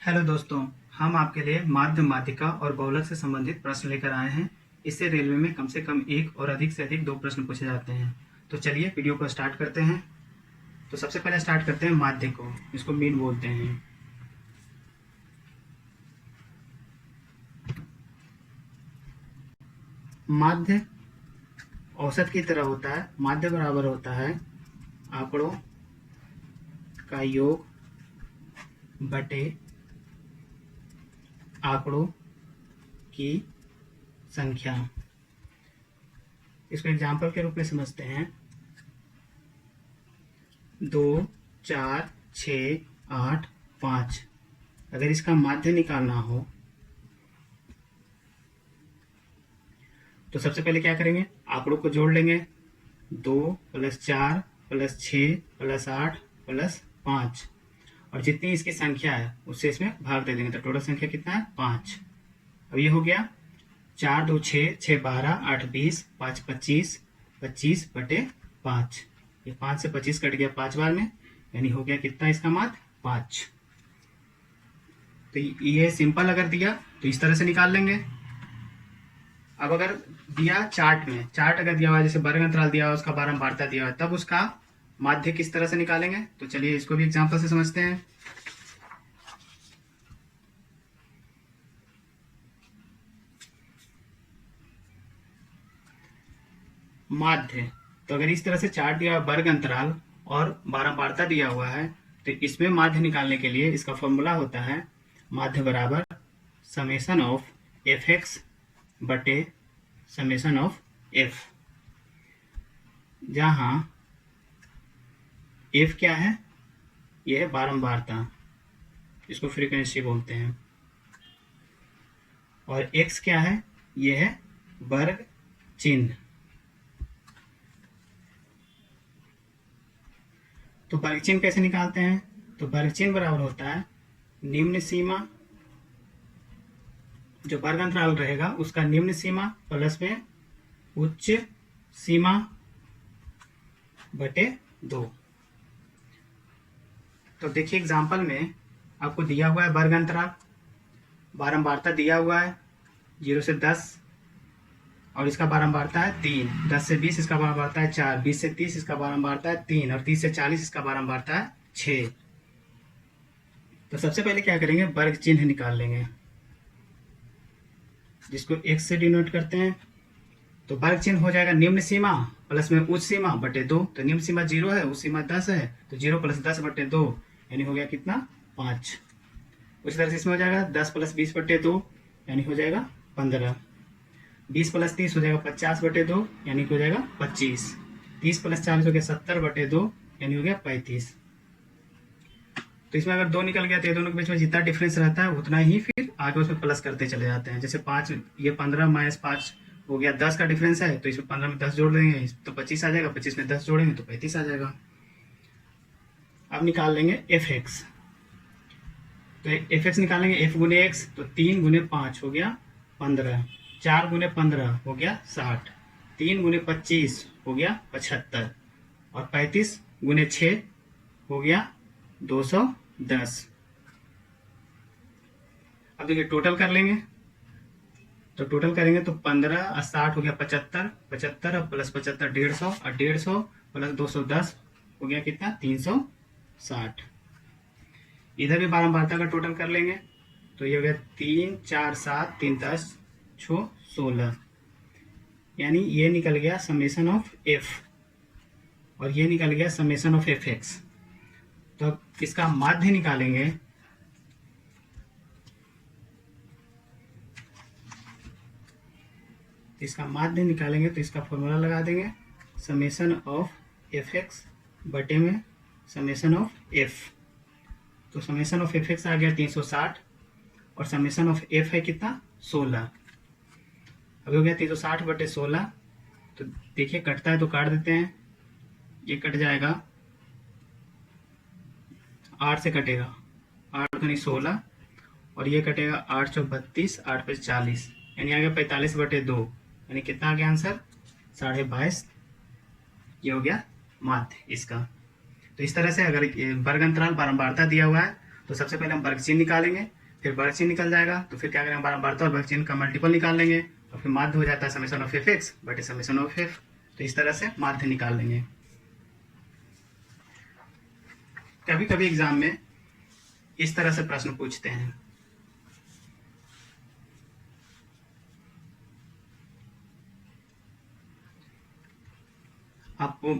Hello दोस्तों, हम आपके लिए माध्य, माध्यिका और बहुलक से संबंधित प्रश्न लेकर आए हैं। इससे रेलवे में कम से कम एक और अधिक से अधिक 2 प्रश्न पूछे जाते हैं। तो चलिए वीडियो को स्टार्ट करते हैं। तो सबसे पहले स्टार्ट करते हैं माध्य को, इसको मीन बोलते हैं। माध्य औसत की तरह होता है। माध्य बराबर होता है आंकड़ों का योग बटे आंकड़ों की संख्या। इसको एग्जाम्पल के रूप में समझते हैं। 2, 4, 6, 8, 5। अगर इसका माध्य निकालना हो तो सबसे पहले क्या करेंगे, आंकड़ों को जोड़ लेंगे। 2 + 4 + 6 + 8 + 5, और जितनी इसकी संख्या है उससे इसमें भाग दे देंगे। तो टोटल संख्या कितना है, 5। अब ये हो गया 4 2 6, 6 12, 8 20, 5 25, 25 बटे 5। ये 5 से 25 कट गया 5 बार में, यानी हो गया कितना इसका माध्य, 5। तो ये सिंपल अगर दिया तो इस तरह से निकाल लेंगे। अब अगर दिया चार्ट में, चार्ट अगर दिया हुआ है, जैसे वर्ग अंतराल दिया हुआ है, उसका बारंबारता दिया हुआ है, तब उसका माध्य किस तरह से निकालेंगे। तो चलिए इसको भी एग्जांपल से समझते हैं। माध्य, तो अगर इस तरह से चार्ट दिया हुआ वर्ग अंतराल और बारंबारता दिया हुआ है, तो इसमें माध्य निकालने के लिए इसका फॉर्मूला होता है माध्य बराबर समेशन ऑफ fx बटे समेशन ऑफ f, जहां f क्या है, यह है बारंबारता, इसको फ्रीक्वेंसी बोलते हैं, और x क्या है, यह है वर्ग चिन्ह। तो वर्ग चिन्ह कैसे निकालते हैं, तो वर्ग चिन्ह बराबर होता है निम्न सीमा, जो वर्ग अंतराल रहेगा उसका निम्न सीमा प्लस में उच्च सीमा बटे 2। तो देखिए एग्जांपल में आपको दिया हुआ है वर्ग अंतराल, बारंबारता दिया हुआ है 0 से 10, और इसका बारंबारता है 3। 10 से 20 इसका बारंबारता है 4, 20 से 30 इसका बारंबारता है 3, और 30 से 40 इसका बारंबारता है 6। तो सबसे पहले क्या करेंगे, वर्ग चिन्ह निकाल लेंगे, जिसको x से डिनोट करते हैं। तो वर्ग चिन्ह हो जाएगा निम्न सीमा प्लस में उच्च सीमा बटे 2। तो निम्न सीमा 0 है, उच्च सीमा 10 है, तो 0 + 10 बटे 2, यानी हो गया कितना, 5। उसी तरह से इसमें हो जाएगा 10 + 20 बटे 2, यानी हो जाएगा 15। 20 + 30 हो जाएगा 50 बटे 2, यानी हो जाएगा 25। 30 + 40 हो गया 70 बटे 2, यानी हो गया 35। तो इसमें अगर 2 निकल गया तो ये दोनों के बीच में जितना डिफरेंस रहता है उतना ही फिर आगे उसमें प्लस करते चले जाते हैं। जैसे 5, ये 15 - 5 हो गया, 10 का डिफरेंस है, तो इसमें 15 में 10 जोड़ देंगे तो 25 आ जाएगा, 25 में 10 जोड़ेंगे तो 35 आ जाएगा। अब निकाल लेंगे fx। तो fx निकालेंगे, f गुने x, तो 3 गुने 5 हो गया 15, 4 गुने 15 हो गया 60, 3 गुने 25 हो गया 75, और 35 गुने 6 हो गया 210। अब देखिए टोटल कर लेंगे, तो टोटल करेंगे तो 15 और 60 हो गया 75, 75 और प्लस 75 150, और 150 प्लस 210 हो गया कितना, 360। इधर भी बारंबारता का टोटल कर लेंगे, तो ये हो गया 3 4 7 3 10 6 16, यानी ये निकल गया समेशन ऑफ f, और ये निकल गया समेशन ऑफ fx। तो अब इसका माध्य निकालेंगे, तो इसका फॉर्मूला लगा देंगे समेशन ऑफ fx बटे में समेशन ऑफ f। तो समेशन ऑफ fx आ गया 360, और समेशन ऑफ f है कितना, 16। अब हो गया 360 बटे 16। तो देखिए कटता है तो काट देते हैं, ये कट जाएगा, 8 से कटेगा, 8 दूनी 16, और ये कटेगा 8 चौक 32, 8 × 40, यानी आ गया 45 बटे 2, यानी कितना आ गया आंसर, 22.5। ये हो गया माध्य इसका। तो इस तरह से अगर वर्ग अंतराल बारंबारता दिया हुआ है तो सबसे पहले हम वर्ग चिन्ह निकालेंगे, फिर वर्ग चिन्ह निकल जाएगा, तो फिर क्या करेंगे, बढ़ता और वर्ग चिन्ह का मल्टीपल निकाल लेंगे और फिर माध्य हो जाता है समेशन ऑफ एफ एक्स बटे समेशन ऑफ एफ। तो इस तरह से माध्य निकाल लेंगे। कभी कभी एग्जाम में इस तरह से प्रश्न पूछते हैं। आपको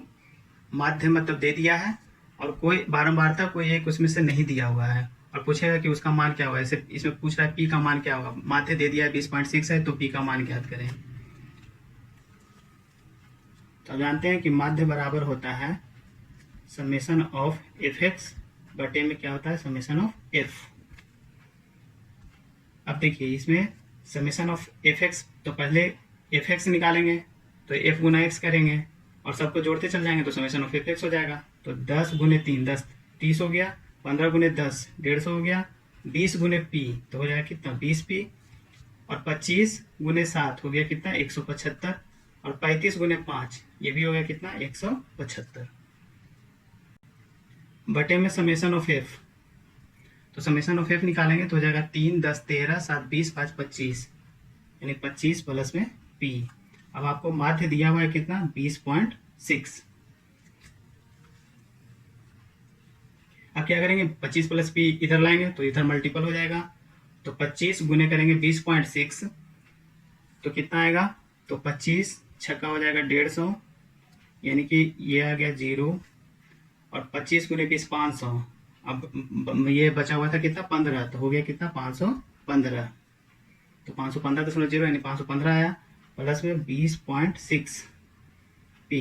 माध्य मतलब दे दिया है और कोई बारंबारता कोई एक उसमें से नहीं दिया हुआ है और पूछेगा कि उसका मान क्या होगा। ऐसे इसमें पूछ रहा है पी का मान क्या होगा। माध्य दे दिया है 20.6 है, तो पी का मान ज्ञात करें। तो अब जानते हैं कि माध्य बराबर होता है समेशन ऑफ एफ एक्स बटे में क्या होता है, समेशन ऑफ एफ। अब देखिए इसमें समेशन ऑफ एफ एक्स, तो पहले एफ एक्स निकालेंगे तो एफ गुना एक्स करेंगे और सबको जोड़ते चल जाएंगे तो समेशन ऑफ एफ एक्स हो जाएगा। तो 10 गुने 3 10 30 हो गया, 15 गुने 10 150 हो गया, 20 गुने पी तो हो जाएगा कितना 20 पी, और 25 गुने 7 हो गया कितना 175, और 35 गुने 5 ये भी हो गया कितना 175 बटे में समेशन ऑफ एफ। तो समेशन ऑफ एफ निकालेंगे तो हो जाएगा 3 10 13 7 20 5 25, यानी 25 प्लस में पी। अब आपको माध्य दिया हुआ है कितना 20.6। अब क्या करेंगे 25 प्लस पी इधर लाएंगे तो इधर मल्टीपल हो जाएगा, तो 25 गुने करेंगे 20.6 तो कितना आएगा, तो 25 छक्का हो जाएगा 150, यानी कि ये आ गया 0, और 25 गुने 20 500। अब ये बचा हुआ था कितना 15, तो हो गया कितना 515, तो 515.0 यानी 515 आया, प्लस में 20.6 पी।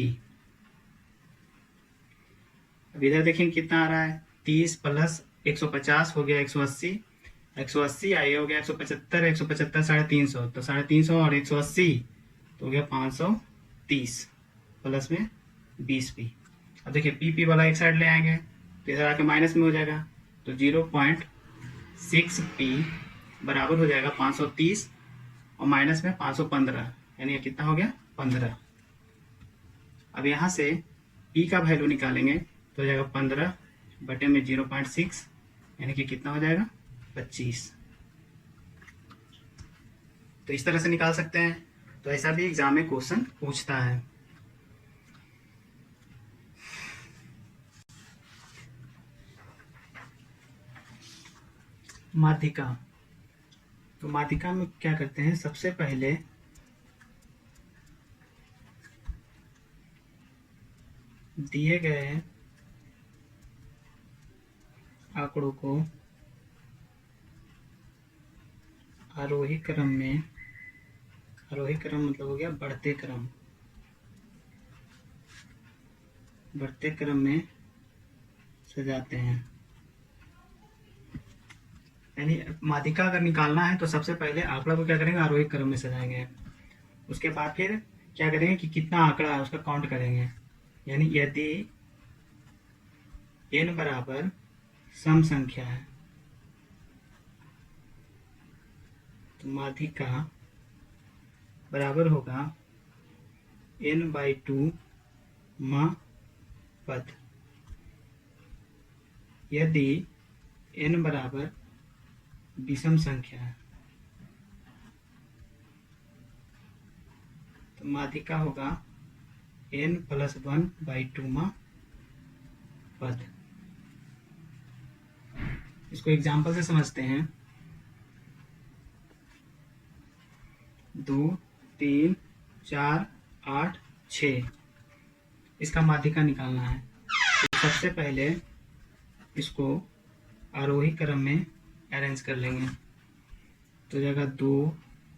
अब इधर देखेंगे कितना आ रहा है 30 प्लस 150 हो गया 180, 180 आइए हो गया 175, 175 350, तो 350 और 180 तो हो गया 530 प्लस में 20 पी। अब देखिए पी पी वाला एक साइड ले आएंगे तो इधर आके माइनस में हो जाएगा, तो 0.6 पी बराबर हो जाएगा 530 और माइनस में 515, यानी ये कितना हो गया 15। अब यहाँ से पी का वैल्यू निकालेंगे तो हो जाएगा 15 बटे में 0.6, यानी कि कितना हो जाएगा 25। तो इस तरह से निकाल सकते हैं। तो ऐसा भी एग्जाम में क्वेश्चन पूछता है। माध्यिका, तो माध्यिका में क्या करते हैं, सबसे पहले दिए गए आंकड़ों को आरोही क्रम में, आरोही क्रम मतलब हो गया बढ़ते क्रम, बढ़ते क्रम में सजाते हैं। यानी माध्यिका अगर निकालना है तो सबसे पहले आंकड़ा को क्या करेंगे आरोही क्रम में सजाएंगे, उसके बाद फिर क्या करेंगे कि कितना आंकड़ा है उसका काउंट करेंगे। यानी यदि n बराबर सम संख्या है तो माध्यिका बराबर होगा n/2 मा पद। यदि n बराबर विषम संख्या है तो माध्यिका होगा n+1/2 मा पद। इसको एग्जाम्पल से समझते हैं। 2 3 4 8 6 इसका माध्यिका निकालना है। तो सबसे पहले इसको आरोही क्रम में अरेंज कर लेंगे, तो जगह 2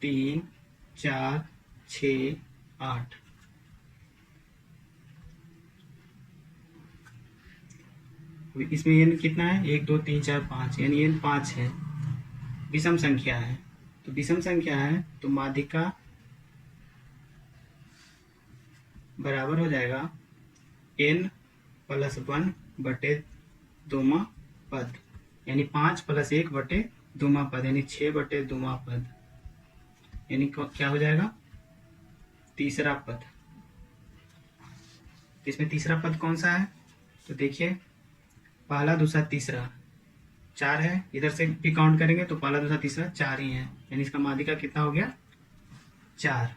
3 4 6 8। इसमें n कितना है 1 2 3 4 5, यानी n 5 है, विषम संख्या है। तो विषम संख्या है तो माध्यिका बराबर हो जाएगा n+1 बटे 2 पद, यानी 5 + 1 बटे 2 पद, यानी 6 बटे 2 पद, यानी क्या हो जाएगा तीसरा पद। इसमें तीसरा पद कौन सा है, तो देखिए पहला दूसरा तीसरा, 4 है, इधर से भी काउंट करेंगे तो पहला दूसरा तीसरा 4 ही है, यानी इसका माध्यिका कितना हो गया 4।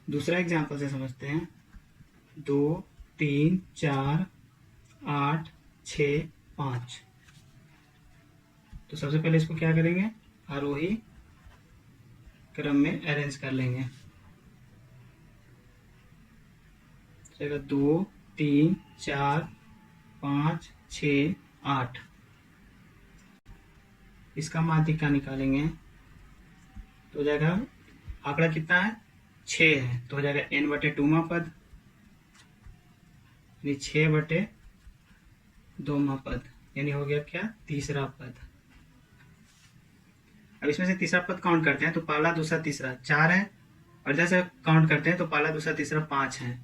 दूसरा एग्जाम्पल से समझते हैं। 2 3 4 8 6 5। तो सबसे पहले इसको क्या करेंगे, आरोही क्रम में अरेंज कर लेंगे। 2 3 4 5 6 8। इसका माध्यिका निकालेंगे तो हो जाएगा, आंकड़ा कितना है 6 है, तो हो जाएगा n/2वां पद, यानी 6/2वां पद, यानी हो गया क्या तीसरा पद। अब इसमें से तीसरा पद काउंट करते हैं तो पहला दूसरा तीसरा 4 है, और इधर से काउंट करते हैं तो पहला दूसरा तीसरा 5 है।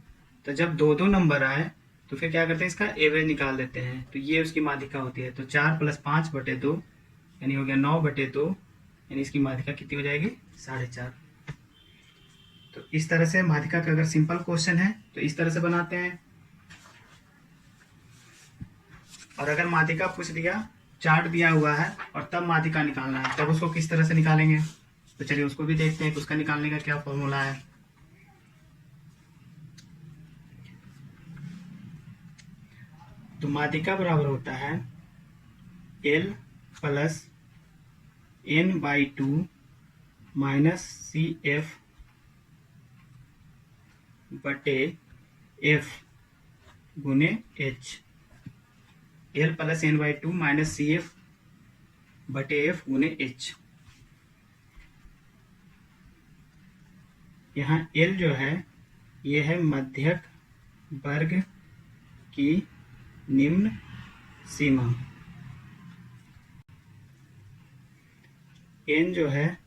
तो जब 2 नंबर आए तो फिर क्या करते हैं, इसका एवरेज निकाल देते हैं, तो ये उसकी माध्यिका होती है। तो 4 + 5/2 यानी हो गया 9/2, यानी इसकी माध्यिका कितनी हो जाएगी 4.5। तो इस तरह से माध्यिका का अगर सिंपल क्वेश्चन है तो इस तरह से बनाते हैं, और अगर माध्यिका पूछ दिया, चार्ट दिया हुआ है और तब माध्यिका निकालना है, तब उसको किस तरह से निकालेंगे, तो चलिए उसको भी देखते हैं कि उसका निकालने का क्या फॉर्मूला है। तो माध्यिका बराबर होता है L + n/2 - CF/F गुने H। L + n/2 - CF/F गुने H। यहाँ L जो है ये है मध्यक वर्ग की निम्न सीमा, n जो है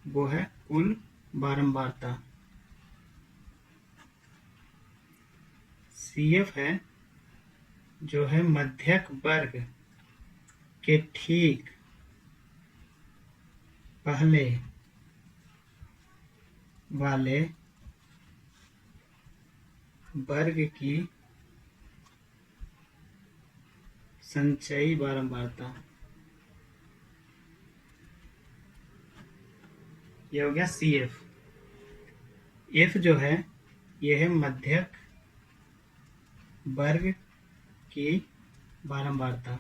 वो है कुल बारंबारता, CF है जो है मध्यक वर्ग के ठीक पहले वाले वर्ग की संचयी बारंबारता। ये हो गया CF। F जो है ये है मध्यक वर्ग की बारंबारता,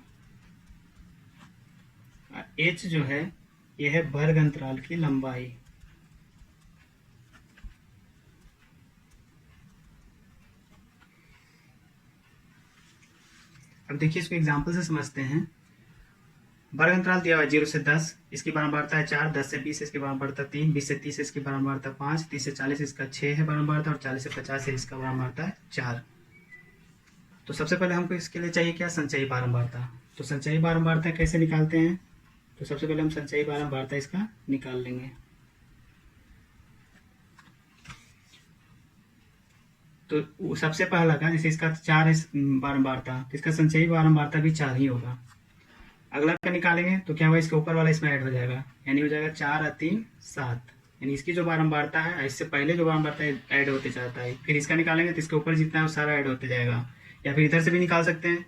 H जो है यह है वर्ग अंतराल की लंबाई। अब देखिए इसको एग्जांपल से समझते हैं। वर्ग अंतराल दिया हुआ है 0 से 10, इसकी बारंबारता है 4, 10 से 20 इसकी बारंबारता 3, 20 से 30 इसकी बारंबारता 5, 30 से 40 इसका 6 है बारंबारता, और 40 से 50 है इसका बारंबारता है 4। तो सबसे पहले हमको इसके लिए चाहिए क्या, संचयी बारंबारता। तो संचयी बारंबारता कैसे निकालते हैं, तो सबसे पहले हम संचयी बारंबारता इसका निकाल लेंगे। तो सबसे पहला का, जैसे इसका 4 है बारंबारता, तो इसका संचयी बारंबारता भी 4 ही होगा। अगला का निकालेंगे तो क्या होगा, इसके ऊपर वाला इसमें ऐड हो जाएगा, यानी हो जाएगा 4 और 3 7, यानी इसकी जो बारंबारता है इससे पहले जो बारंबारता ऐड होते जाता है। फिर इसका निकालेंगे तो इसके ऊपर जितना है वो सारा ऐड होते जाएगा, या फिर इधर से भी निकाल सकते हैं।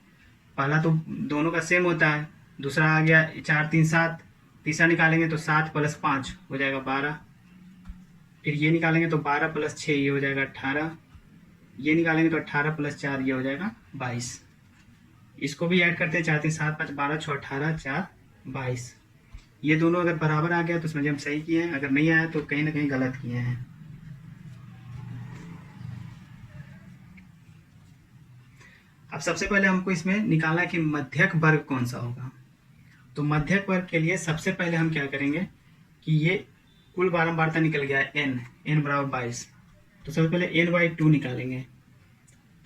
पहला तो दोनों का सेम होता है, दूसरा आ गया 4 3 7, तीसरा निकालेंगे तो 7 + 5 हो जाएगा 12, फिर ये निकालेंगे तो 12 + 6 ये हो जाएगा 18, ये निकालेंगे तो 18 + 4 ये हो जाएगा 22। इसको भी ऐड करते हैं, 4 3 7 5 12 6 18 4 22। ये दोनों अगर बराबर आ गया तो समझिए हम सही किए हैं, अगर नहीं आया तो कहीं ना कहीं गलत किए हैं। अब सबसे पहले हमको इसमें निकालना है कि मध्यक वर्ग कौन सा होगा। तो मध्यक वर्ग के लिए सबसे पहले हम क्या करेंगे कि ये कुल बारंबारता निकल गया है n बराबर 22, तो सबसे पहले n/2 निकालेंगे।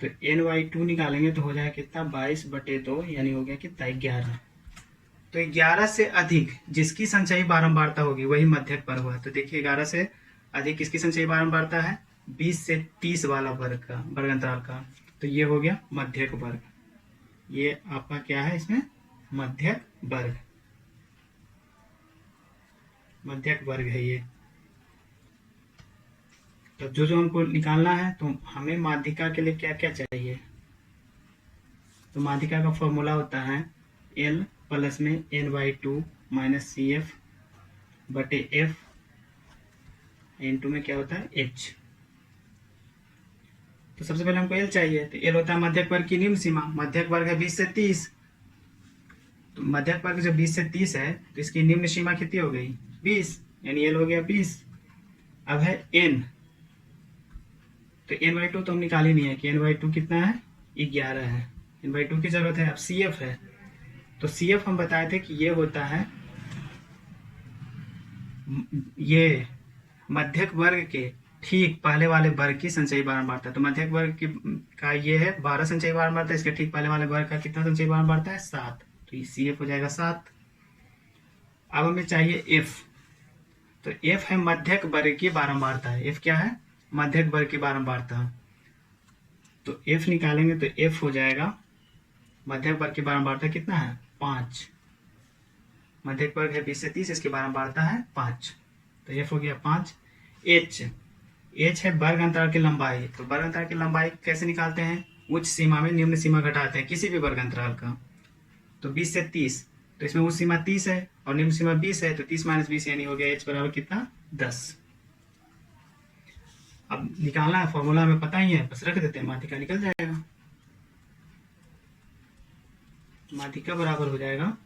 तो n/2 निकालेंगे तो हो जाएगा कितना 22/2, यानी हो गया कितना 11। तो 11 से अधिक जिसकी संचयी बारंबारता होगी वही मध्यक वर्ग हुआ। तो देखिए 11 से अधिक किसकी संचयी बारंबारता है, 20 से 30 वाला वर्ग का, वर्ग अंतराल का, तो ये हो गया मध्यक वर्ग। ये आपका क्या है इसमें मध्यक वर्ग, मध्यक वर्ग है ये। तो जो जो हमको निकालना है, तो हमें माध्यिका के लिए क्या क्या चाहिए। तो माध्यिका का फॉर्मूला होता है L प्लस में n/2 माइनस सी एफ बटे एफ, n2 में क्या होता है h। तो सबसे पहले हमको L चाहिए, तो L होता है मध्यक वर्ग की निम्न सीमा। मध्यक वर्ग है 20 से 30, तो मध्यक वर्ग जब 20 से 30 है तो इसकी निम्न सीमा कितनी हो गई 20, यानी L हो गया 20। अब है n, तो n/2 तो हम निकाल ही नहीं है कि n/2 कितना है 11 है, n/2 की जरूरत है। अब CF है, तो CF हम बताए थे कि ये होता है ये मध्यक वर्ग के ठीक पहले वाले वर्ग की संचयी बारंबारता। तो मध्यक वर्ग की का ये है 12 संचयी बारंबारता, इसके ठीक पहले वाले वर्ग का कितना संचयी बारंबारता है 7, तो ये CF हो जाएगा 7। अब हमें चाहिए F, तो F है मध्यक वर्ग की बारंबारता है। F क्या है मध्यक वर्ग की बारंबारता, तो F निकालेंगे तो F हो जाएगा मध्यक वर्ग की बारंबारता कितना है 5। मध्यक वर्ग है 20 से 30, इसकी बारंबारता है 5, तो F हो गया 5। H है वर्ग अंतराल की लंबाई, तो वर्ग अंतराल की लंबाई कैसे निकालते हैं, उच्च सीमा में निम्न सीमा घटाते हैं किसी भी वर्ग अंतराल का। तो 20 से 30, तो इसमें उच्च सीमा 30 है और निम्न सीमा 20 है, तो 30 माइनस 20 यानी हो गया H बराबर कितना 10। अब निकालना है, फॉर्मूला हमें पता ही है, बस रख देते हैं, माध्यिका निकल जाएगा। माध्यिका बराबर हो जाएगा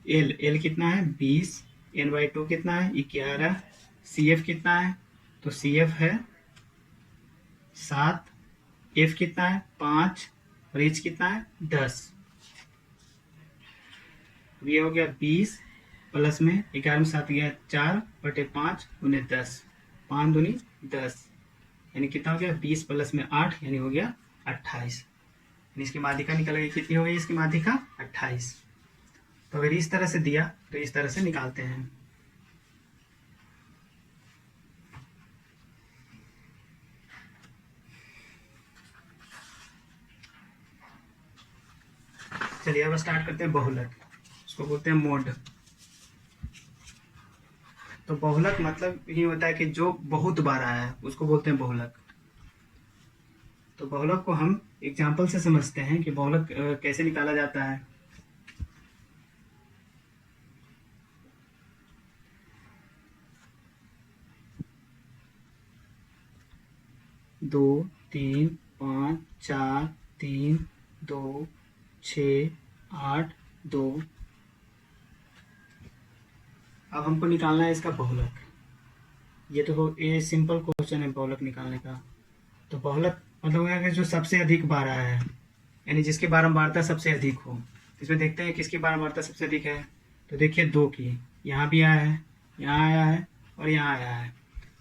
L कितना है 20, n/2 कितना है 11, CF कितना है, तो CF है 7, F कितना है 5 और H कितना है 10। ये हो गया 20 प्लस में 11 में 7 गया 4 बटे 5 गुने 10, 5 दूनी 10, यानी कितना हो गया 20 प्लस में 8 यानी हो गया 28। यानी इसकी माध्यिका निकल गई, कितनी हो गई इसकी माध्यिका 28। तो अगर इस तरह से दिया तो इस तरह से निकालते हैं। चलिए अब स्टार्ट करते हैं बहुलक, उसको बोलते हैं मोड। तो बहुलक मतलब ये होता है कि जो बहुत बार आया है उसको बोलते हैं बहुलक। तो बहुलक को हम एग्जाम्पल से समझते हैं कि बहुलक कैसे निकाला जाता है। दो 3 5 4 3 2 6 8 2। अब हमको निकालना है इसका बहुलक। ये तो ये सिंपल क्वेश्चन है बहुलक निकालने का। तो बहुलक मतलब है कि जो सबसे अधिक बार आया है, यानी जिसकी बारंबारता सबसे अधिक हो। इसमें देखते हैं किसकी बारंबारता सबसे अधिक है, तो देखिए 2 की, यहाँ भी आया है, यहाँ आया है और यहाँ आया है,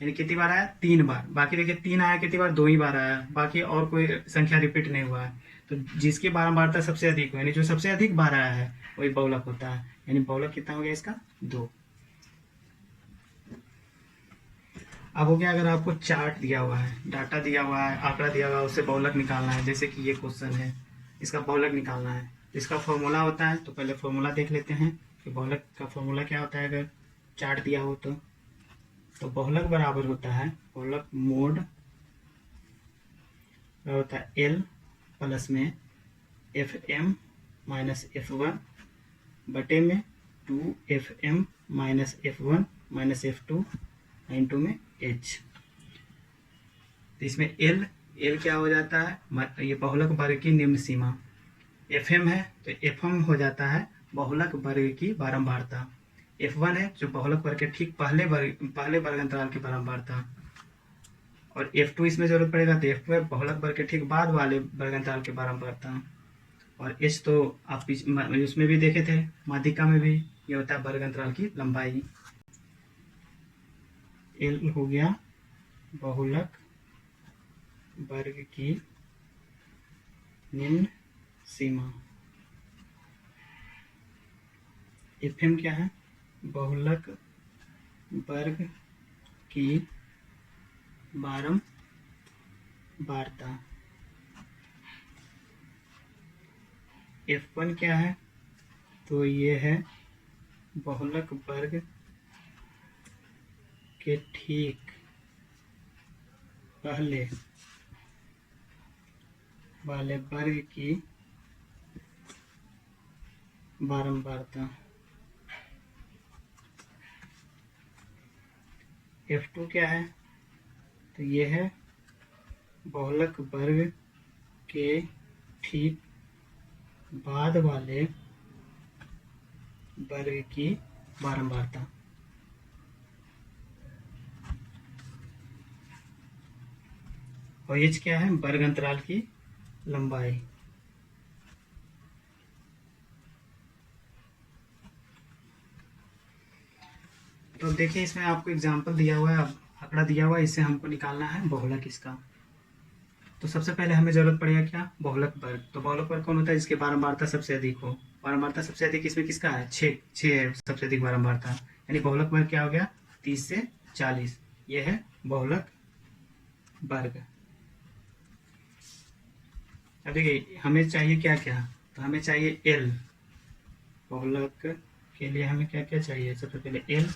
यानी कितनी बार आया 3 बार। बाकी देखिए 3 आया कितनी बार 2 ही बार आया, बाकी और कोई संख्या रिपीट नहीं हुआ है। तो जिसकी बारंबारता सबसे अधिक हो, यानी जो सबसे अधिक बार आया है वही बहुलक होता है। यानी बहुलक कितना हो गया इसका 2। अब हो गया अगर आपको चार्ट दिया हुआ है, डाटा दिया हुआ है, आंकड़ा दिया हुआ है, उससे बहुलक निकालना है, जैसे कि ये क्वेश्चन है, इसका बहुलक निकालना है। इसका फॉर्मूला होता है, तो पहले फॉर्मूला देख लेते हैं कि बहुलक का फॉर्मूला क्या होता है अगर चार्ट दिया हो तो बहुलक बराबर होता है, बहुलक मोड होता है L प्लस में FM माइनस F1 बटे में 2FM minus F1 minus F2 into में H। तो इसमें L क्या हो जाता है, ये बहुलक वर्ग की निम्न सीमा। FM है तो FM हो जाता है बहुलक वर्ग की बारंबारता। F1 है जो बहुलक वर्ग के ठीक पहले वर्ग अंतराल की बारंबारता, और F2 इसमें जरूरत पड़ेगा, तो F2 है बहुलक वर्ग के ठीक बाद वाले वर्ग अंतराल की बारंबारता। और H तो आप इसमें भी देखे थे, माध्यिका में भी, ये होता है वर्ग अंतराल की लंबाई। L हो गया बहुलक वर्ग की निम्न सीमा। FM क्या है, बहुलक वर्ग की बारंबारता। F1 क्या है, तो ये है बहुलक वर्ग के ठीक पहले वाले वर्ग की बारंबारता। F2 क्या है? तो ये है बहुलक वर्ग के ठीक बाद वाले वर्ग की बारंबारता। और h क्या है? वर्ग अंतराल की लंबाई। तो देखिए इसमें आपको एग्जांपल दिया हुआ है, आंकड़ा दिया हुआ है, इससे हमको निकालना है बहुलक इसका। तो सबसे पहले हमें जरूरत पड़ेगा क्या? बहुलक वर्ग। तो बहुलक वर्ग कौन होता है? जिसकी बारंबारता सबसे अधिक हो। बारंबारता सबसे अधिक इसमें किसका है? 6 है सबसे अधिक बारंबारता, यानी बहुलक वर्ग क्या हो गया? 30 से 40। ये है बहुलक वर्ग। अब देखिए हमें चाहिए क्या क्या? तो हमें चाहिए एल। बहुलक के लिए हमें क्या क्या चाहिए? सबसे पहले एल,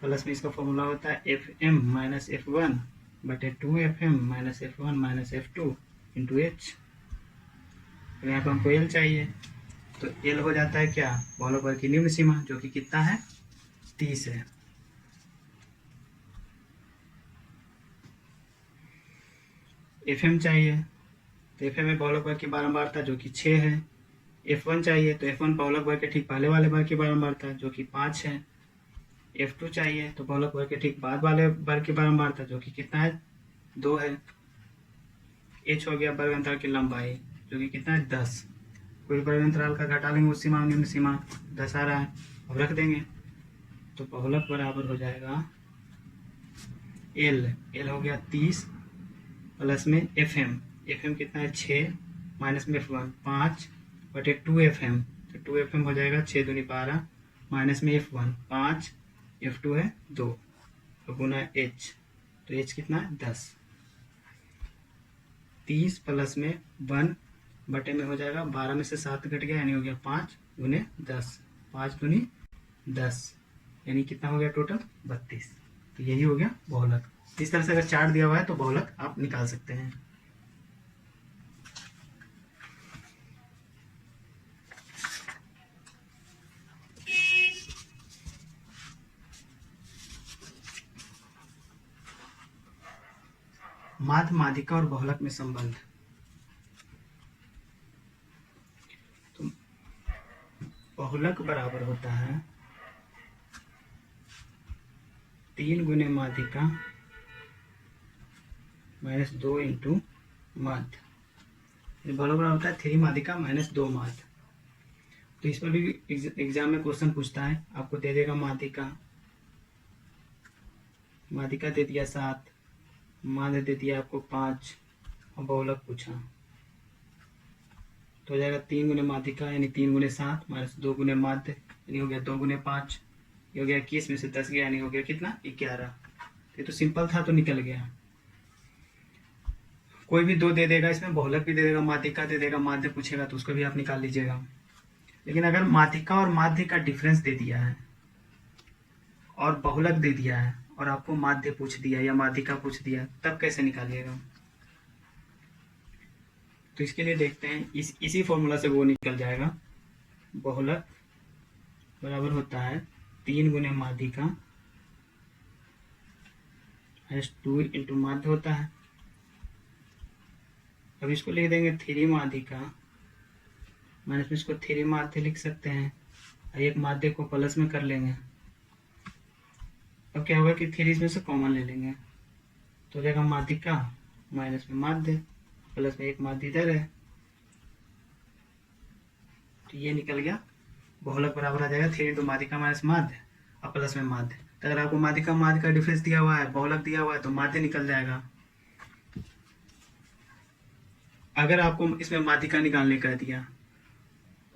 प्लस में इसका फॉर्मूला होता है F M minus F one बटे 2fm minus F1 minus F2 into H. तो यहाँ पर हमको एल चाहिए, तो एल हो जाता है क्या? बहुलक वर्ग की निम्न सीमा, जो कि कितना है? 30 है। Fm चाहिए, तो Fm है बहुलक वर्ग की बारंबारता, जो कि 6 है। F1 चाहिए, तो F1 बहुलक वर्ग के ठीक पहले वाले वर्ग की बारंबारता, जो कि 5 है। F2 चाहिए, तो बहुलक वर्ग के ठीक बाद वाले वर्ग की बारंबारता, जो कि कितना है? 2 है। h हो गया वर्ग अंतराल की लंबाई, जो कि कितना है? 10। कोई वर्ग अंतराल का घटा लेंगे, उस सीमा निम्न सीमा 10 आ रहा है, अब रख देंगे। तो बहुलक बराबर हो जाएगा एल हो गया 30 प्लस में एफ एम कितना है? 6 माइनस में F1 5 बटे 2fm, तो 2fm हो जाएगा 6 दूनी 12 माइनस में F1 5, F2 है 2, तो गुना h, तो h कितना है? 10। 30 प्लस में 1 बटे में हो जाएगा 12 में से 7 घट गया, यानी हो गया 5 गुने 10, 5 दूनी 10, यानी कितना हो गया टोटल? 32। तो यही हो गया बहुलक। इस तरह से अगर चार्ट दिया हुआ है तो बहुलक आप निकाल सकते हैं। माध्य, माध्यिका और बहुलक में संबंध। तो बहुलक बराबर होता है 3 गुने माध्यिका माइनस 2 इंटू माध्य। बहुलक बराबर होता है 3 माध्यिका माइनस 2 माध्य। तो इस पर भी एग्जाम में क्वेश्चन पूछता है, आपको दे देगा माध्यिका दे दिया 7, माध्य दे दिया आपको 5, और बहुलक पूछा, तो हो जाएगा 3 गुने माध्यिका यानी 3 गुने 7 माइनस 2 गुने माध्य, यानी हो गया 2 गुने 5, ये हो गया 21 में से 10 गया, यानी हो गया कितना? 11। ये तो सिंपल था, तो निकल गया। कोई भी 2 दे देगा, इसमें बहुलक भी दे देगा, माध्यिका दे देगा, माध्य पूछेगा तो उसको भी आप निकाल लीजिएगा। लेकिन अगर माध्यिका और माध्य का डिफरेंस दे दिया है और बहुलक दे दिया है और आपको माध्य पूछ दिया या माध्यिका पूछ दिया, तब कैसे निकालिएगा? तो इसके लिए देखते हैं, इसी फॉर्मूला से वो निकल जाएगा। बहुलक बराबर होता है 3 गुने माध्यिका माइनस 2 इंटू माध्य होता है। अब इसको लिख देंगे 3 माध्यिका माइनस में इसको 3 माध्य लिख सकते हैं, और एक माध्य को प्लस में कर लेंगे। अब क्या होगा कि 3 इसमें से कॉमन ले लेंगे, तो हो जाएगा माध्यिका माइनस में माध्य प्लस में एक माध्य इधर है, तो ये निकल गया। बहुलक बराबर आ जाएगा 3 इंटू माध्यिका माइनस माध्य और प्लस में माध्य। तो अगर आपको माध्यिका माध्य का डिफरेंस दिया हुआ है, बहुलक दिया हुआ है, तो माध्य निकल जाएगा। अगर आपको इसमें माध्यिका निकालने का दिया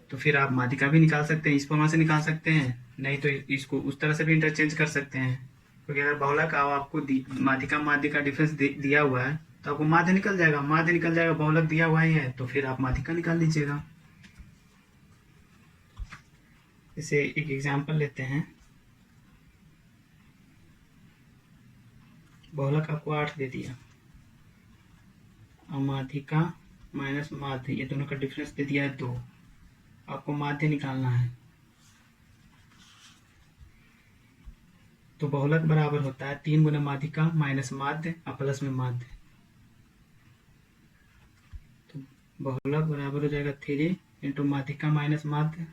तो फिर आप माध्यिका भी निकाल सकते हैं, इस फॉर्मूला से निकाल सकते हैं, नहीं तो इसको उस तरह से भी इंटरचेंज कर सकते हैं। क्योंकि अगर बहुलक आपको माध्यिका माध्य का डिफरेंस दिया हुआ है तो आपको माध्य निकल जाएगा, बहुलक दिया हुआ ही है तो फिर आप माध्यिका निकाल लीजिएगा। इसे एक एग्जाम्पल लेते हैं। बहुलक आपको 8 दे दिया, अमाध्यिका माइनस माध्य, ये दोनों का डिफरेंस दे दिया है 2। आपको माध्य निकालना है। तो बहुलक बराबर होता है 3 गुना माध्यिका माइनस माध्य और प्लस में माध्य। तो बहुलक बराबर हो जाएगा 3 इंटू माध्यिका माइनस माध्य,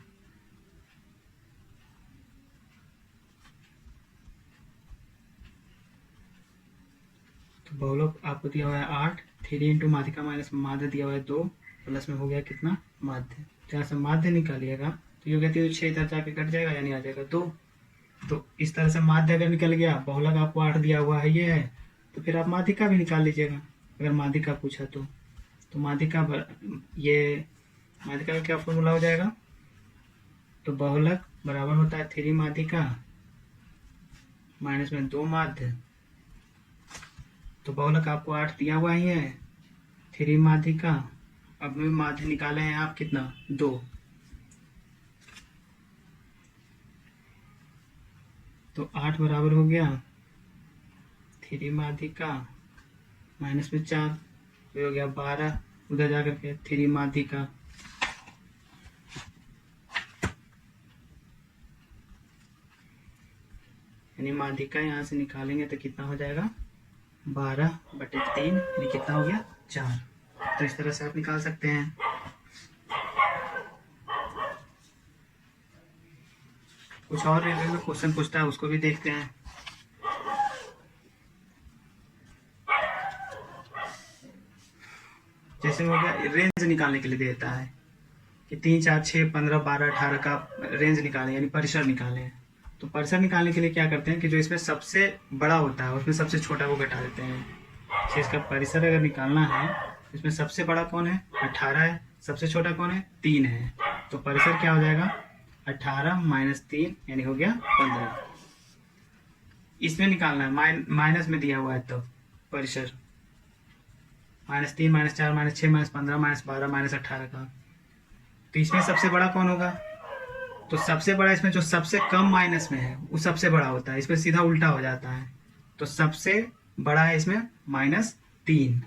तो बहुलक आपको दिया हुआ है 8, 3 इंटू माध्यिका माइनस माध्य दिया हुआ है 2, प्लस में हो गया कितना माध्य। जहाँ से माध्य निकालिएगा तो ये हो गया 3 6 इधर जाके कट जाएगा, यानी आ जाएगा 2। तो इस तरह से माध्य अगर निकल गया, बहुलक आपको 8 दिया हुआ है ये है, तो फिर आप माध्यिका भी निकाल लीजिएगा अगर माध्यिका पूछा तो माध्यिका ये माध्यिका का क्या फॉर्मूला हो जाएगा, तो बहुलक बराबर होता है 3 माध्यिका माइनस में 2 माध्य। तो बहुलक आपको 8 दिया हुआ ही है, 3 माध्यिका, अब में माध्य निकाले हैं आप कितना 2, तो 8 बराबर हो गया 3 माध्यिका माइनस में 4, तो हो गया 12, उधर जाकर के 3 माध्यिका, यानी माध्यिका यहाँ से निकालेंगे तो कितना हो जाएगा 12/3, यानी कितना हो गया 4। तो इस तरह से आप निकाल सकते हैं। कुछ और रेलवे में क्वेश्चन पूछता है, उसको भी देखते हैं। जैसे हो गया रेंज निकालने के लिए देता है कि 3 4 6 15 12 18 का रेंज निकालें, यानी परिसर निकालें। तो परिसर निकालने के लिए क्या करते हैं कि जो इसमें सबसे बड़ा होता है उसमें सबसे छोटा को घटा देते हैं। तो इसका परिसर अगर निकालना है, इसमें सबसे बड़ा कौन है 18 है, सबसे छोटा कौन है 3 है, तो परिसर क्या हो जाएगा 18 माइनस 3, यानी हो गया 15। इसमें निकालना है, माइनस में दिया हुआ है, तो परिसर -3 -4 -6 -15 -12 -18 का। तो इसमें सबसे बड़ा कौन होगा, तो सबसे बड़ा इसमें जो सबसे कम माइनस में है वो सबसे बड़ा होता है, इसमें सीधा उल्टा हो जाता है। तो सबसे बड़ा है इसमें -3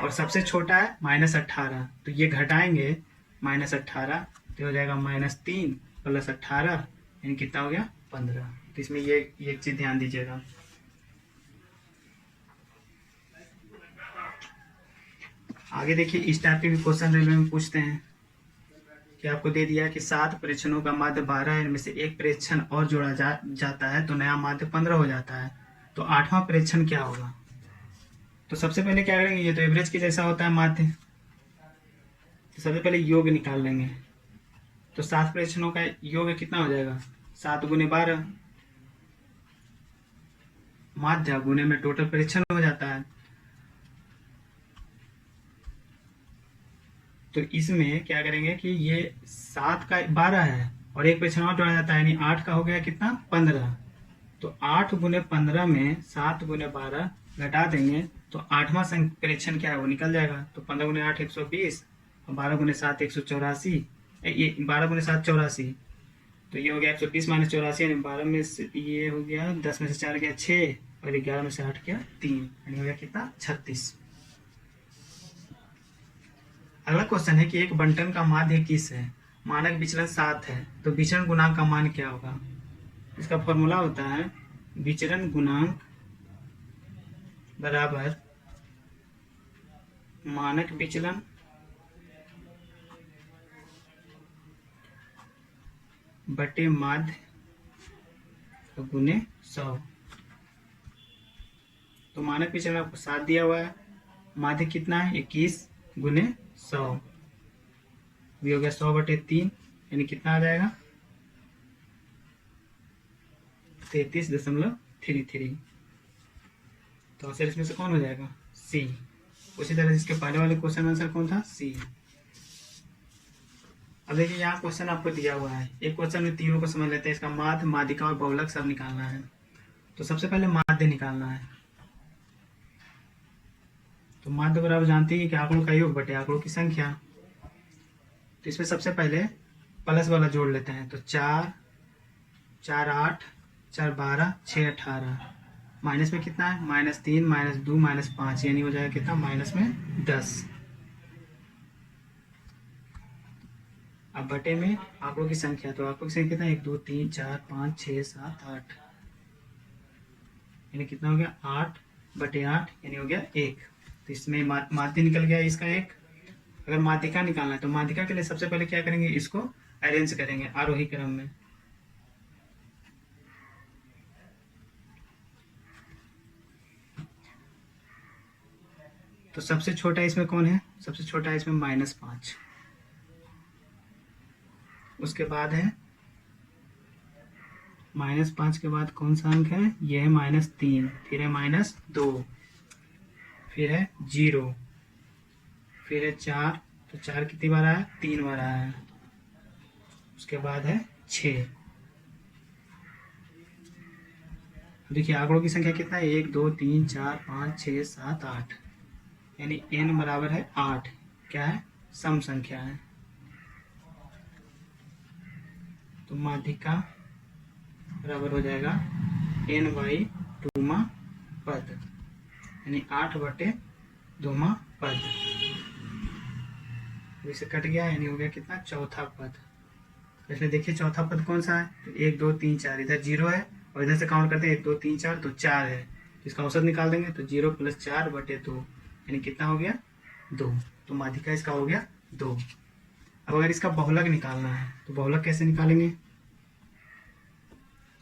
और सबसे छोटा है -18, तो ये घटाएंगे -18 तो हो जाएगा -3 + 18, यानी कितना हो गया 15। तो इसमें ये एक चीज ध्यान दीजिएगा। आगे देखिए, इस टाइप के भी क्वेश्चन रेलवे में पूछते हैं कि आपको दे दिया कि 7 प्रेक्षणों का माध्य 12 है, इनमें से एक प्रेक्षण और जोड़ा जाता है तो नया माध्य 15 हो जाता है, तो 8वां प्रेक्षण क्या होगा। तो सबसे पहले क्या करेंगे, ये तो एवरेज के जैसा होता है माध्य, तो सबसे पहले योग निकाल लेंगे। तो 7 प्रेक्षणों का योग कितना हो जाएगा 7 × 12, माध्य गुने में टोटल प्रेक्षण हो जाता है। तो इसमें क्या करेंगे कि ये 7 का 12 है और एक प्रेक्षण और जोड़ा जाता है, यानी 8 का हो गया कितना 15। तो 8 × 15 में 7 × 12 घटा देंगे तो 8वां प्रेक्षण क्या है वो निकल जाएगा। तो 15 × 8 120 और 12 × 7 184, ये 12 × 7 84, तो ये हो गया 120 - 84, यानी 12 में से ये हो गया 10 में से 4 गया 6 और 11 में से 8 गया 3, यानी हो गया कितना 36। अगला क्वेश्चन है कि एक बंटन का माध्य 21 है, मानक विचलन 7 है, तो विचरण गुणांक का मान क्या होगा। इसका फॉर्मूला होता है विचरण गुणांक बराबर मानक विचलन बटे माध्य गुने 100। तो मानक विचलन आपको 7 दिया हुआ है, माध्य कितना है 21 × 100, भी हो गया 100/3, यानी कितना आ जाएगा 33.33। तो आंसर इसमें से कौन हो जाएगा सी। उसी तरह से इसके पहले वाले क्वेश्चन आंसर कौन था सी। अब देखिए यहाँ क्वेश्चन आपको दिया हुआ है, एक क्वेश्चन में तीनों को समझ लेते हैं। इसका माध्य, माध्यिका और बहुलक सब निकालना है। तो सबसे पहले माध्य निकालना है। तो माध्य बराबर जानते हैं कि आंकड़ों का योग बटे आंकड़ों की संख्या। तो इसमें सबसे पहले प्लस वाला जोड़ लेते हैं। तो 4 4 8 4 12 6 18, माइनस में कितना है, -3 -2 -5, यानी हो जाएगा कितना, माइनस में 10। अब बटे में आंकड़ों की संख्या, तो आंकड़ों की संख्या कितना, 1 2 3 4 5 6 7 8, यानी कितना हो गया, 8/8, यानी हो गया 1। तो इसमें माध्य निकल गया इसका 1। अगर माध्यिका निकालना है तो माध्यिका के लिए सबसे पहले क्या करेंगे, इसको अरेंज करेंगे आरोही क्रम में। तो सबसे छोटा इसमें कौन है, सबसे छोटा इसमें -5, उसके बाद है -5 के बाद कौन सा अंक है, ये है -3, फिर है -2, फिर है 0, फिर है 4, तो 4 कितनी बार आया, 3 बार आया है, उसके बाद है 6। देखिए आंकड़ों की संख्या कितना है, 1 2 3 4 5 6 7 8, यानी n बराबर है 8, क्या है, सम संख्या है। तो माध्यिका बराबर हो जाएगा n/2 पद, यानी 8/2 पद। इसे कट गया, यानी हो गया कितना, चौथा पद। तो इसमें देखिए चौथा पद कौन सा है, तो 1 2 3 4, इधर 0 है और इधर से काउंट करते हैं 1 2 3 4, तो 4 है, तो इसका औसत निकाल देंगे, तो 0 + 4/2, यानी कितना हो गया, 2। तो माध्यिका इसका हो गया 2। अब अगर इसका बहुलक निकालना है तो बहुलक कैसे निकालेंगे,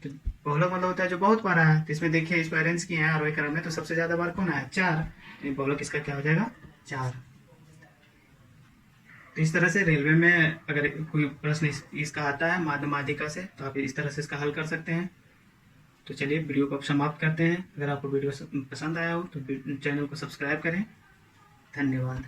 तो बहुलक मतलब होता है जो बहुत बार आया है, तो इसमें देखिए इसको अरेंज किए हैं आरोही क्रम में, तो सबसे ज्यादा बार कौन आया, 4, तो बहुलक इसका क्या हो जाएगा, 4। तो इस तरह से रेलवे में अगर कोई प्रश्न इसका आता है माध्यिका से, तो आप इस तरह से इसका हल कर सकते हैं। तो चलिए वीडियो को अब समाप्त करते हैं। अगर आपको वीडियो पसंद आया हो तो चैनल को सब्सक्राइब करें। धन्यवाद।